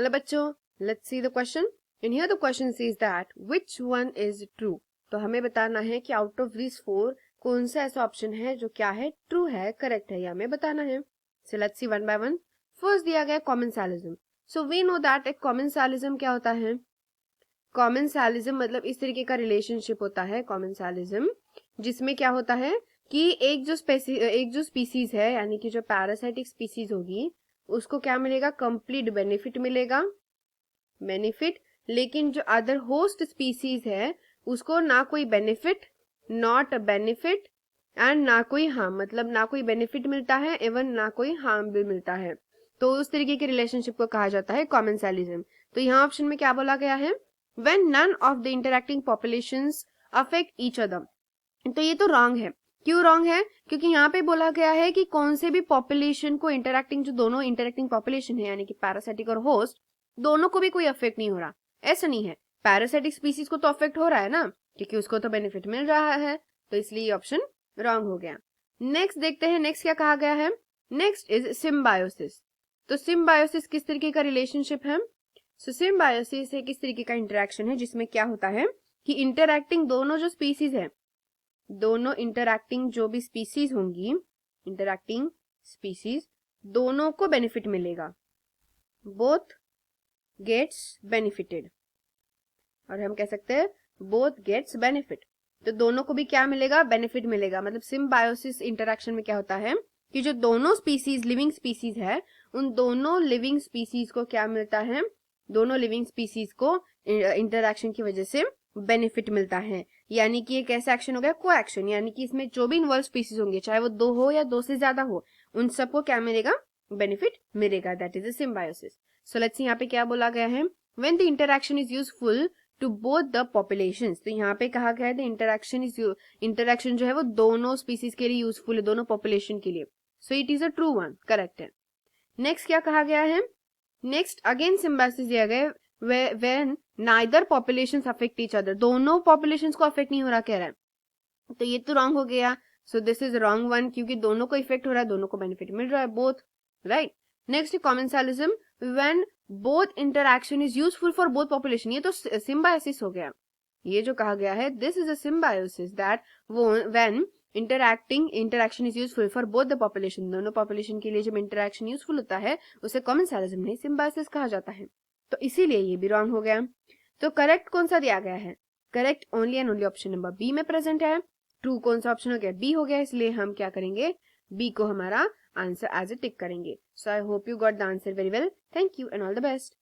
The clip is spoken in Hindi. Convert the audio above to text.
हेलो बच्चों, let's see the question and here the question says that which one is true. तो हमें बताना है कि आउट ऑफ दिस फोर कौन सा ऐसा ऑप्शन है जो क्या है, ट्रू है, करेक्ट है, ये हमें बताना है। सो let's C one by one. First दिया गया कॉमेंसालिज्म। सो वी नो दैट एक कॉमेंसालिज्म क्या होता है। कॉमेंसालिज्म मतलब इस तरीके का रिलेशनशिप होता है कॉमेंसालिज्म, जिसमें क्या होता है कि एक जो स्पीसीज है यानी कि जो पैरासाइटिक स्पीसीज होगी उसको क्या मिलेगा, कंप्लीट बेनिफिट मिलेगा, लेकिन जो अदर होस्ट स्पीसीज है उसको ना कोई बेनिफिट, नॉट बेनिफिट एंड ना कोई हार्म, मतलब ना कोई बेनिफिट मिलता है एवं ना कोई हार्म भी मिलता है। तो उस तरीके के रिलेशनशिप को कहा जाता है कॉमेंसालिज्म। तो यहाँ ऑप्शन में क्या बोला गया है, when none of the interacting populations affect each other. तो ये तो रॉन्ग है। क्यों रॉन्ग है? क्योंकि यहाँ पे बोला गया है कि कौन से भी पॉपुलेशन को इंटरैक्टिंग, जो दोनों इंटरैक्टिंग पॉपुलेशन है यानी कि पैरासाइटिक और होस्ट, दोनों को भी कोई अफेक्ट नहीं हो रहा। ऐसा नहीं है, पैरासाइटिक स्पीसीज को तो अफेक्ट हो रहा है ना, क्योंकि उसको तो बेनिफिट मिल रहा है। तो इसलिए ये ऑप्शन रॉन्ग हो गया। नेक्स्ट देखते हैं, नेक्स्ट क्या कहा गया है। Next is symbiosis. तो सिम्बायोसिस किस तरीके का रिलेशनशिप है। सो सिम्बायोसिस एक इस तरीके का इंटरेक्शन है जिसमें क्या होता है कि इंटरैक्टिंग दोनों जो स्पीसीज है, दोनों इंटरैक्टिंग जो भी स्पीसीज होंगी, इंटरैक्टिंग स्पीसीज, दोनों को बेनिफिट मिलेगा, बोथ गेट्स बेनिफिटेड, और हम कह सकते हैं बोथ गेट्स बेनिफिट। तो दोनों को भी क्या मिलेगा, बेनिफिट मिलेगा। मतलब सिम्बायोसिस इंटरैक्शन में क्या होता है कि जो दोनों स्पीसीज लिविंग स्पीसीज है उन दोनों लिविंग स्पीसीज को क्या मिलता है, दोनों लिविंग स्पीसीज को इंटरैक्शन की वजह से बेनिफिट मिलता है। यानी कि एक ऐसा एक्शन हो गया को एक्शन, यानी कि इसमें जो भी इन्वॉल्व स्पीसीज होंगे चाहे वो दो हो या दो से ज्यादा हो, उन सबको क्या मिलेगा, बेनिफिट मिलेगा। That is a symbiosis. So let's see यहाँ पे क्या बोला गया है, when the interaction is useful to both the populations. तो यहाँ पे कहा गया है द इंटरैक्शन जो है वो दोनों स्पीसीज के लिए यूजफुल है, दोनों पॉपुलेशन के लिए। So it is a true one, correct है। नेक्स्ट क्या कहा गया है, नेक्स्ट अगेन सिम्बायोसिस दिया गया है when neither populations affect each other. दोनों पॉपुलेशंस को अफेक्ट नहीं हो रहा कह रहा है, तो ये तो रॉन्ग हो गया। So this is wrong one, क्योंकि दोनों को इफेक्ट हो रहा है, दोनों को बेनिफिट मिल रहा है, both, right. Next commensalism, when both interaction is useful for both population. ये तो सिम्बायोसिस हो गया। ये जो कहा गया है this is a symbiosis that when interaction is useful for both the population. दोनों पॉपुलेशन के लिए जब इंटरैक्शन यूजफुल होता है उसे कॉमेंसालिज्म नहीं सिम्बायोसिस कहा जाता है। तो इसीलिए ये भी रॉन्ग हो गया। तो करेक्ट कौन सा दिया गया है, correct only and only option number B में प्रेजेंट है। ट्रू कौन सा ऑप्शन हो गया, बी हो गया, इसलिए हम क्या करेंगे, बी को हमारा आंसर एज ए टिक करेंगे। So I hope you got the answer very well. Thank you and all the best.